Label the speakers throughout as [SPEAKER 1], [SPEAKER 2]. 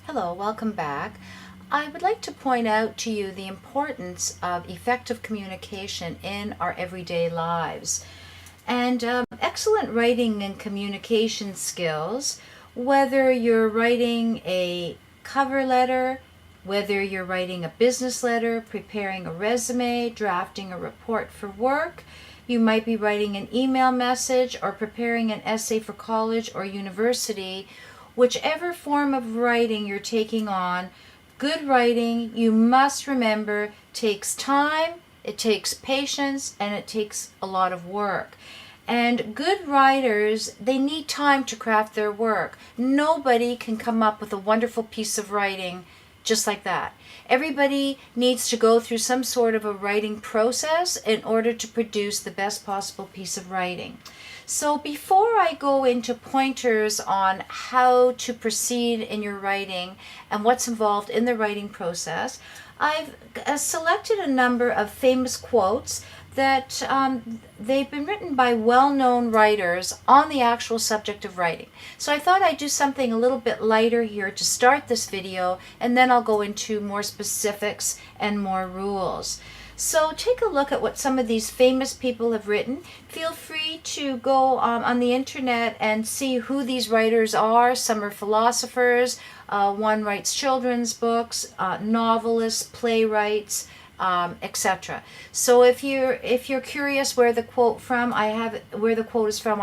[SPEAKER 1] Hello, welcome back. I would like to point out to you the importance of effective communication in our everyday lives. And excellent writing and communication skills, whether you're writing a cover letter, whether you're writing a business letter, preparing a resume, drafting a report for work, you might be writing an email message or preparing an essay for college or university. Whichever form of writing you're taking on, good writing, you must remember, takes time, it takes patience, and it takes a lot of work. And good writers, they need time to craft their work. Nobody can come up with a wonderful piece of writing just like that. Everybody needs to go through some sort of a writing process in order to produce the best possible piece of writing. So before I go into pointers on how to proceed in your writing and what's involved in the writing process, I've selected a number of famous quotes that they've been written by well-known writers on the actual subject of writing. So I thought I'd do something a little bit lighter here to start this video, and then I'll go into more specifics and more rules. So take a look at what some of these famous people have written. Feel free to go on the internet and see who these writers are. Some are philosophers, one writes children's books, novelists, playwrights, etc. So if you're curious where the quote is from, I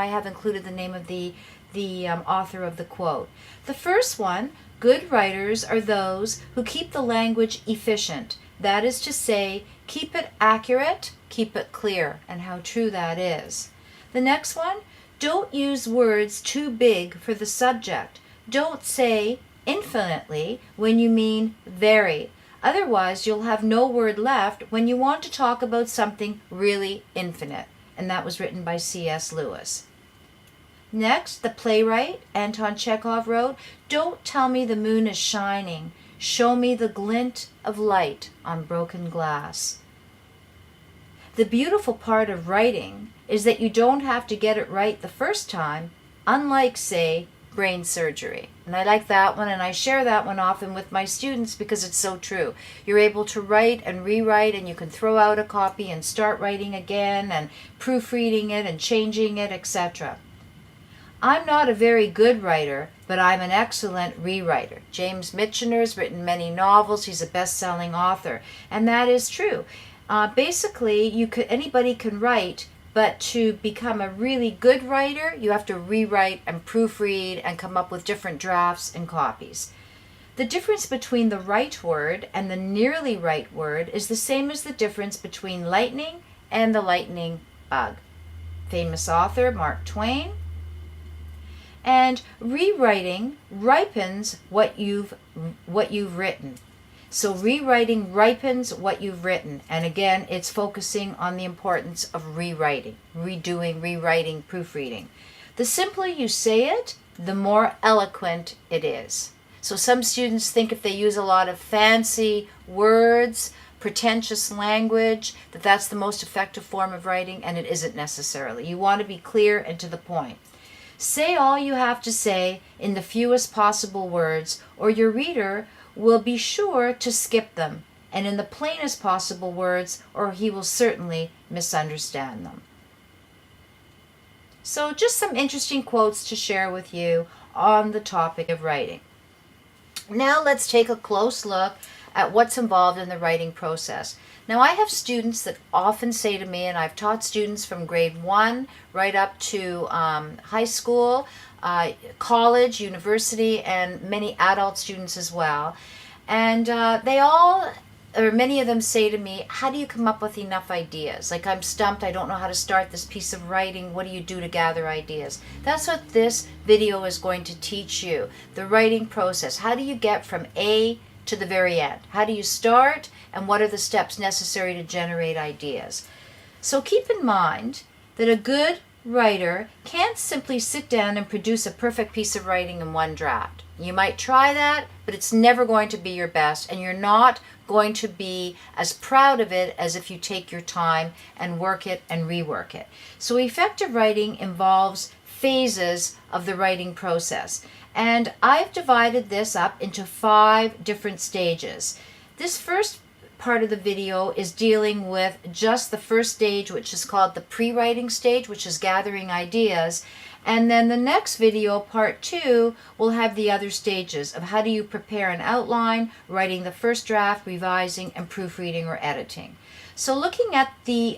[SPEAKER 1] have included the name of the author of the quote. The first one: good writers are those who keep the language efficient. That is to say, keep it accurate, keep it clear, and how true that is. The next one: don't use words too big for the subject. Don't say infinitely when you mean very. Otherwise, you'll have no word left when you want to talk about something really infinite. And that was written by C.S. Lewis. Next, the playwright Anton Chekhov wrote, "Don't tell me the moon is shining. Show me the glint of light on broken glass." The beautiful part of writing is that you don't have to get it right the first time, unlike, say, brain surgery. And I like that one, and I share that one often with my students because it's so true. You're able to write and rewrite, and you can throw out a copy and start writing again and proofreading it and changing it, etc. I'm not a very good writer, but I'm an excellent rewriter. James Michener's written many novels. He's a best-selling author, and that is true. Basically, anybody can write, but to become a really good writer, you have to rewrite and proofread and come up with different drafts and copies. The difference between the right word and the nearly right word is the same as the difference between lightning and the lightning bug. Famous author Mark Twain. And rewriting ripens what you've written. So rewriting ripens what you've written. And again, it's focusing on the importance of rewriting, redoing, rewriting, proofreading. The simpler you say it, the more eloquent it is. So some students think if they use a lot of fancy words, pretentious language, that's the most effective form of writing, and it isn't necessarily. You want to be clear and to the point. Say all you have to say in the fewest possible words, or your reader will be sure to skip them, and in the plainest possible words, or he will certainly misunderstand them. So just some interesting quotes to share with you on the topic of writing. Now let's take a close look at what's involved in the writing process. Now I have students that often say to me, and I've taught students from grade 1 right up to high school, college, university, and many adult students as well. And many of them say to me, how do you come up with enough ideas? Like, I'm stumped, I don't know how to start this piece of writing. What do you do to gather ideas? That's what this video is going to teach you, the writing process. How do you get from A to the very end? How do you start, and what are the steps necessary to generate ideas? So keep in mind that a good writer can't simply sit down and produce a perfect piece of writing in one draft. You might try that, but it's never going to be your best, and you're not going to be as proud of it as if you take your time and work it and rework it. So effective writing involves phases of the writing process. And I've divided this up into 5 different stages. This first part of the video is dealing with just the first stage, which is called the pre-writing stage, which is gathering ideas. And then the next video, part 2, will have the other stages of how do you prepare an outline, writing the first draft, revising, and proofreading or editing. So looking at the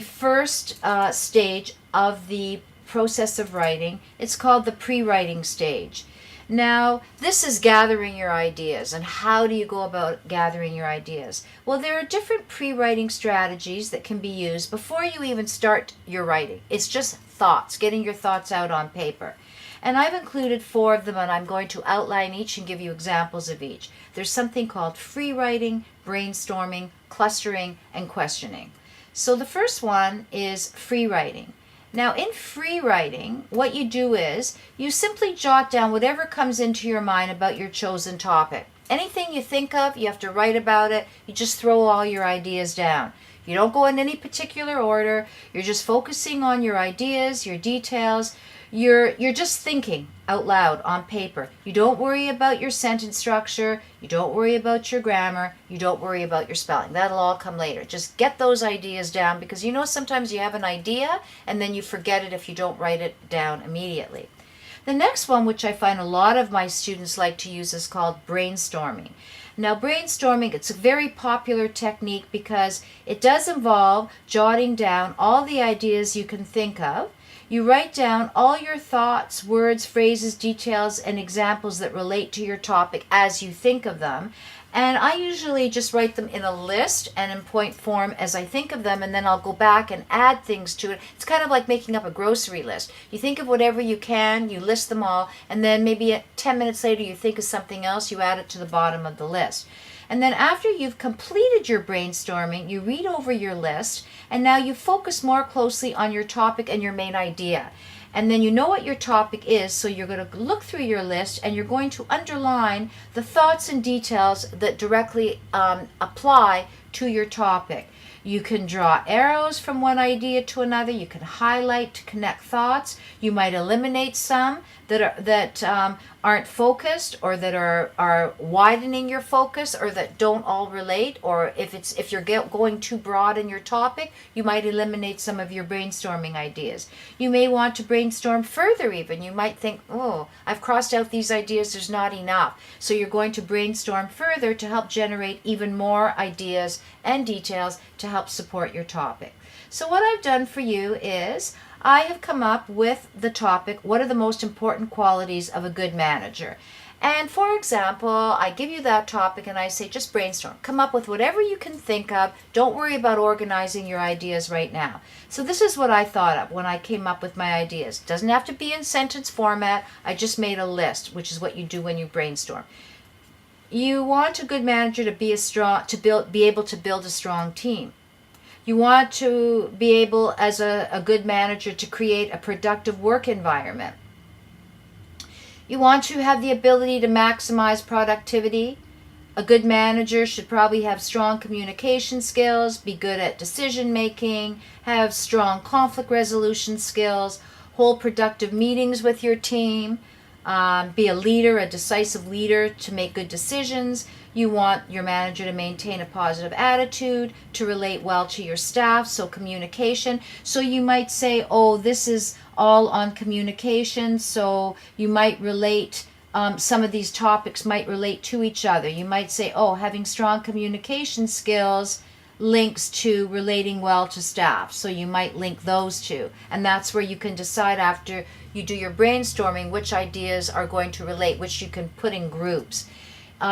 [SPEAKER 1] first stage of the process of writing, it's called the pre-writing stage. Now, this is gathering your ideas. And how do you go about gathering your ideas? Well, there are different pre-writing strategies that can be used before you even start your writing. It's just thoughts, getting your thoughts out on paper. And I've included 4 of them, and I'm going to outline each and give you examples of each. There's something called free writing, brainstorming, clustering, and questioning. So the first one is free writing. Now, in free writing, what you do is you simply jot down whatever comes into your mind about your chosen topic. Anything you think of, you have to write about it. You just throw all your ideas down. You don't go in any particular order. You're just focusing on your ideas, your details. You're just thinking out loud on paper. You don't worry about your sentence structure. You don't worry about your grammar. You don't worry about your spelling. That'll all come later. Just get those ideas down, because you know sometimes you have an idea and then you forget it if you don't write it down immediately. The next one, which I find a lot of my students like to use, is called brainstorming. Now, brainstorming, it's a very popular technique because it does involve jotting down all the ideas you can think of. You write down all your thoughts, words, phrases, details, and examples that relate to your topic as you think of them. And I usually just write them in a list and in point form as I think of them, and then I'll go back and add things to it. It's kind of like making up a grocery list. You think of whatever you can, you list them all, and then maybe 10 minutes later you think of something else, you add it to the bottom of the list. And then after you've completed your brainstorming, you read over your list, and now you focus more closely on your topic and your main idea. And then you know what your topic is, so you're going to look through your list and you're going to underline the thoughts and details that directly apply to your topic. You can draw arrows from one idea to another. You can highlight to connect thoughts. You might eliminate some that aren't focused, or that are widening your focus, or that don't all relate. Or if you're going too broad in your topic, you might eliminate some of your brainstorming ideas. You may want to brainstorm further even. You might think, oh, I've crossed out these ideas, there's not enough. So you're going to brainstorm further to help generate even more ideas and details to help support your topic. So what I've done for you is I have come up with the topic, what are the most important qualities of a good manager? And for example, I give you that topic and I say, just brainstorm. Come up with whatever you can think of. Don't worry about organizing your ideas right now. So this is what I thought of when I came up with my ideas. It doesn't have to be in sentence format. I just made a list, which is what you do when you brainstorm. You want a good manager to be able to build a strong team. You want to be able, as a good manager, to create a productive work environment. You want to have the ability to maximize productivity. A good manager should probably have strong communication skills, be good at decision making, have strong conflict resolution skills, hold productive meetings with your team, be a leader, a decisive leader to make good decisions. You want your manager to maintain a positive attitude, to relate well to your staff, so communication. So you might say, oh, this is all on communication, so you might relate, some of these topics might relate to each other. You might say, oh, having strong communication skills links to relating well to staff. So you might link those two. And that's where you can decide after you do your brainstorming which ideas are going to relate, which you can put in groups.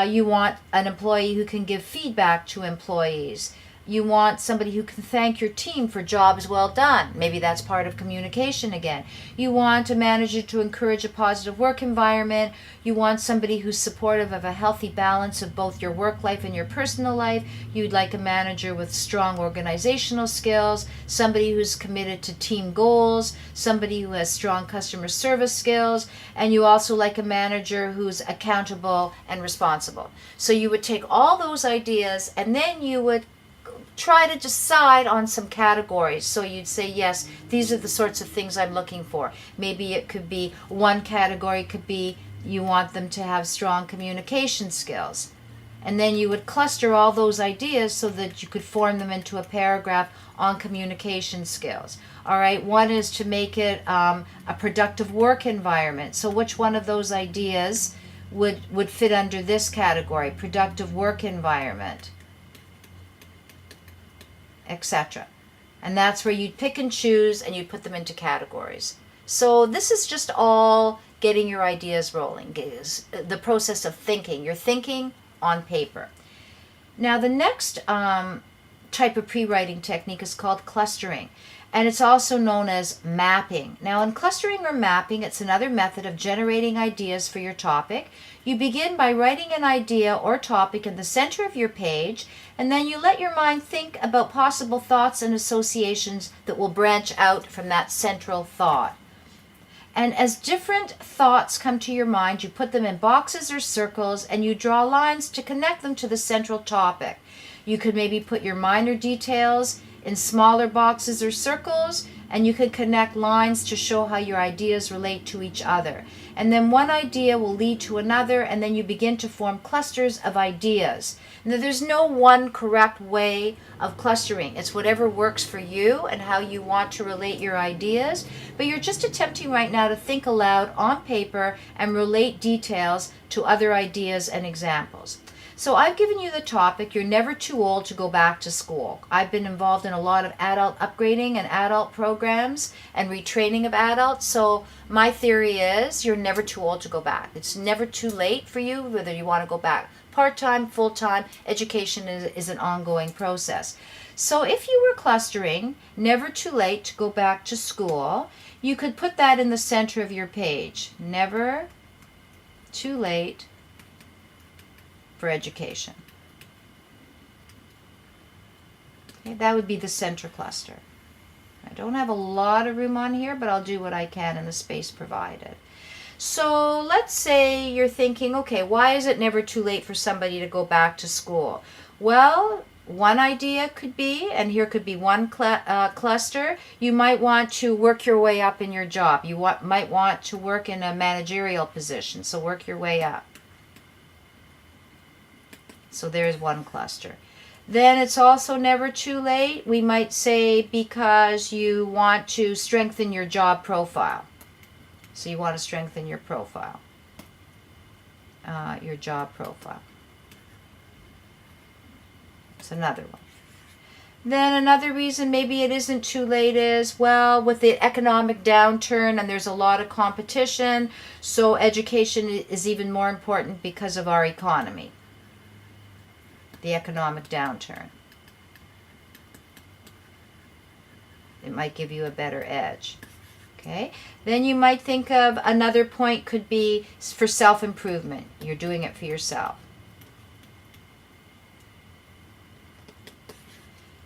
[SPEAKER 1] You want an employee who can give feedback to employees. You want somebody who can thank your team for jobs well done. Maybe that's part of communication again. You want a manager to encourage a positive work environment. You want somebody who's supportive of a healthy balance of both your work life and your personal life. You'd like a manager with strong organizational skills, somebody who's committed to team goals, somebody who has strong customer service skills, and you also like a manager who's accountable and responsible. So you would take all those ideas and then you would try to decide on some categories. So you'd say, yes, these are the sorts of things I'm looking for. Maybe it could be one category could be you want them to have strong communication skills. And then you would cluster all those ideas so that you could form them into a paragraph on communication skills. All right, one is to make it a productive work environment. So which one of those ideas would fit under this category? Productive work environment, etc. And that's where you'd pick and choose and you'd put them into categories. So this is just all getting your ideas rolling, is the process of thinking. You're thinking on paper. Now the next type of pre-writing technique is called clustering, and it's also known as mapping. Now in clustering or mapping, it's another method of generating ideas for your topic. You begin by writing an idea or topic in the center of your page, and then you let your mind think about possible thoughts and associations that will branch out from that central thought. And as different thoughts come to your mind, you put them in boxes or circles and you draw lines to connect them to the central topic. You could maybe put your minor details in smaller boxes or circles, and you could connect lines to show how your ideas relate to each other. And then one idea will lead to another, and then you begin to form clusters of ideas. Now, there's no one correct way of clustering. It's whatever works for you and how you want to relate your ideas. But you're just attempting right now to think aloud on paper and relate details to other ideas and examples. So I've given you the topic, you're never too old to go back to school. I've been involved in a lot of adult upgrading and adult programs and retraining of adults. So my theory is you're never too old to go back. It's never too late for you, whether you want to go back part-time, full-time. Education is an ongoing process. So if you were clustering, never too late to go back to school, you could put that in the center of your page. Never too late for education. Okay, that would be the center cluster. I don't have a lot of room on here, but I'll do what I can in the space provided. So let's say you're thinking, okay, why is it never too late for somebody to go back to school? Well, one idea could be, and here could be one cluster, you might want to work your way up in your job. You might want to work in a managerial position, so work your way up. So there's one cluster. Then it's also never too late. We might say because you want to strengthen your job profile. So you want to strengthen your profile, your job profile. It's another one. Then another reason maybe it isn't too late is, well, with the economic downturn and there's a lot of competition, so education is even more important because of our economy. The economic downturn. It might give you a better edge. Okay? Then you might think of another point could be for self-improvement. You're doing it for yourself.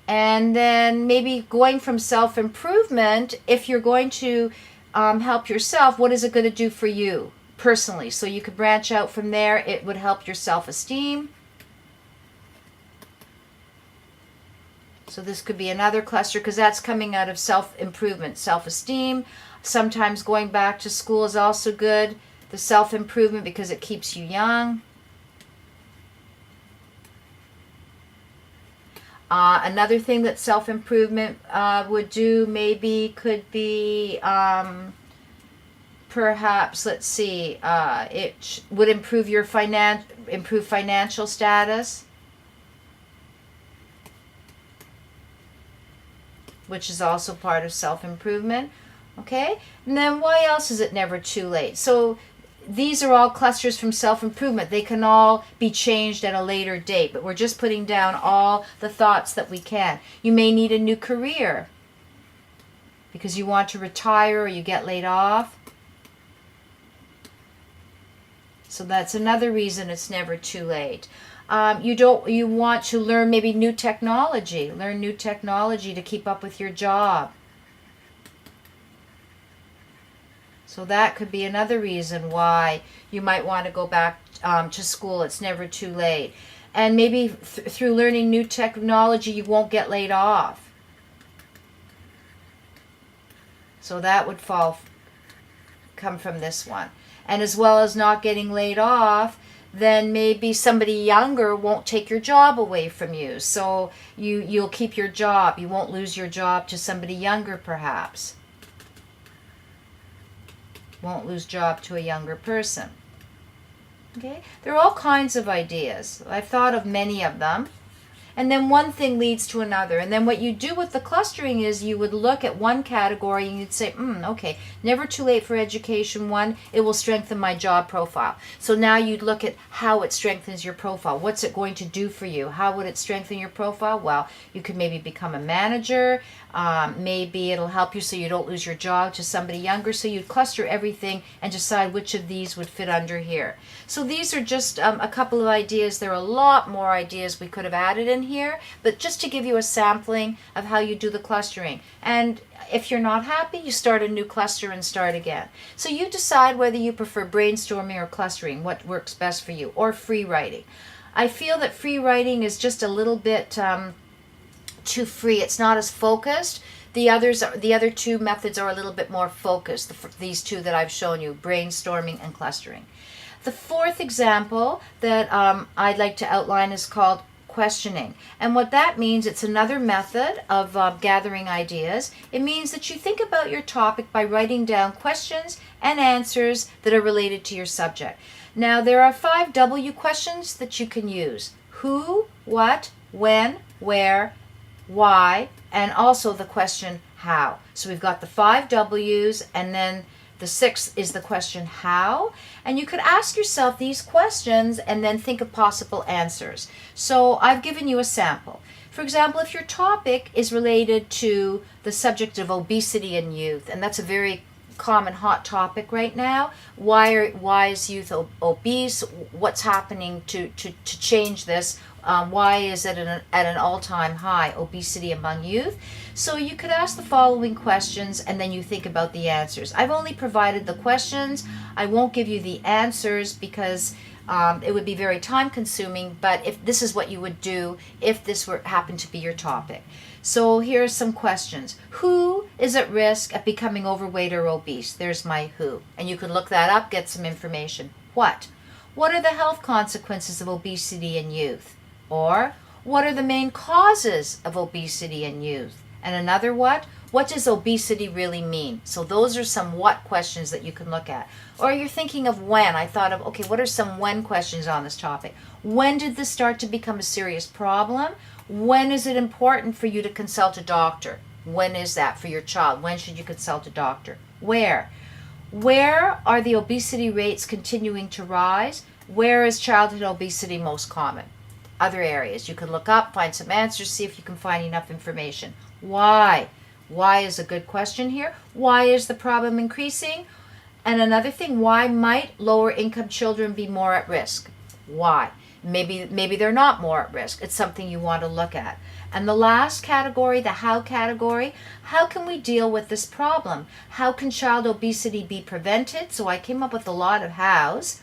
[SPEAKER 1] And then maybe going from self-improvement, if you're going to help yourself, what is it going to do for you personally? So you could branch out from there. It would help your self-esteem. So this could be another cluster because that's coming out of self-improvement, self-esteem. Sometimes going back to school is also good. The self-improvement because it keeps you young. Another thing that self-improvement would do maybe could be perhaps, let's see, it would improve your financial status, which is also part of self-improvement. Okay, and then why else is it never too late? So these are all clusters from self-improvement. They can all be changed at a later date, but we're just putting down all the thoughts that we can. You may need a new career because you want to retire or you get laid off. So that's another reason it's never too late. You want to learn maybe new technology. Learn new technology to keep up with your job. So that could be another reason why you might want to go back to school. It's never too late. And maybe through learning new technology, you won't get laid off. So that would come from this one. And as well as not getting laid off, then maybe somebody younger won't take your job away from you. So you'll keep your job. You won't lose your job to somebody younger, perhaps. Won't lose job to a younger person. Okay? There are all kinds of ideas. I've thought of many of them. And then one thing leads to another. And then what you do with the clustering is you would look at one category and you'd say, okay, never too late for education. One, it will strengthen my job profile. So now you'd look at how it strengthens your profile. What's it going to do for you? How would it strengthen your profile? Well, you could maybe become a manager. Maybe it'll help you so you don't lose your job to somebody younger. So you'd cluster everything and decide which of these would fit under here. So these are just a couple of ideas. There are a lot more ideas we could have added in here, but just to give you a sampling of how you do the clustering. And if you're not happy, you start a new cluster and start again. So you decide whether you prefer brainstorming or clustering, what works best for you, or free writing. I feel that free writing is just a little bit too free. It's not as focused. The other two methods are a little bit more focused, these two that I've shown you, brainstorming and clustering. The fourth example that I'd like to outline is called questioning. And what that means, it's another method of gathering ideas. It means that you think about your topic by writing down questions and answers that are related to your subject. Now, there are 5 W questions that you can use. Who, what, when, where, why, and also the question how. So we've got the 5 W's, and then the 6th is the question how. And you could ask yourself these questions and then think of possible answers. So I've given you a sample. For example, if your topic is related to the subject of obesity in youth, and that's a very common hot topic right now. Why is youth obese? What's happening to change this? Why is it at an all-time high, obesity among youth? So you could ask the following questions and then you think about the answers. I've only provided the questions. I won't give you the answers because it would be very time consuming, but if this is what you would do if this happened to be your topic. So here are some questions. Who is at risk of becoming overweight or obese? There's my who. And you could look that up, get some information. What? What are the health consequences of obesity in youth? Or, what are the main causes of obesity in youth? And another what? What does obesity really mean? So those are some what questions that you can look at. Or you're thinking of when. I thought of, okay, what are some when questions on this topic? When did this start to become a serious problem? When is it important for you to consult a doctor? When is that for your child? When should you consult a doctor? Where? Where are the obesity rates continuing to rise? Where is childhood obesity most common? Other areas. You can look up, find some answers, see if you can find enough information. Why? Why is a good question here. Why is the problem increasing? And another thing, why might lower income children be more at risk? Why? Maybe they're not more at risk. It's something you want to look at. And the last category, the how category, how can we deal with this problem? How can child obesity be prevented? So I came up with a lot of hows.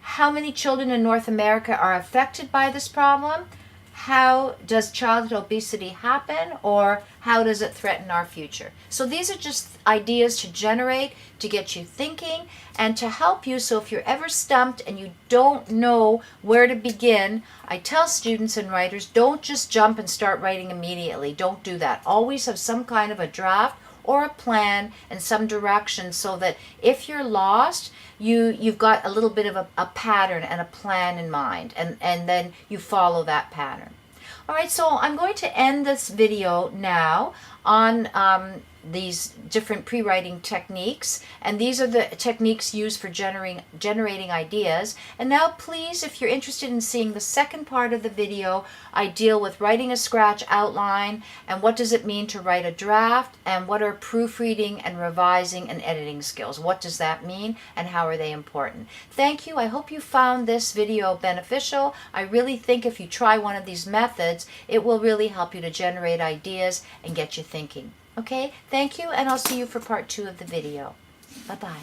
[SPEAKER 1] How many children in North America are affected by this problem? How does childhood obesity happen, or how does it threaten our future? So these are just ideas to generate, to get you thinking, and to help you. So if you're ever stumped and you don't know where to begin, I tell students and writers, don't just jump and start writing immediately. Don't do that. Always have some kind of a draft or a plan and some direction so that if you're lost, you've got a little bit of a pattern and a plan in mind, and then you follow that pattern. All right, so I'm going to end this video now on these different pre-writing techniques, and these are the techniques used for generating ideas. And now please, if you're interested in seeing the second part of the video, I deal with writing a scratch outline and what does it mean to write a draft, and what are proofreading and revising and editing skills. What does that mean and how are they important? Thank you. I hope you found this video beneficial. I really think if you try one of these methods, it will really help you to generate ideas and get you thinking. Okay, thank you, and I'll see you for part 2 of the video. Bye-bye.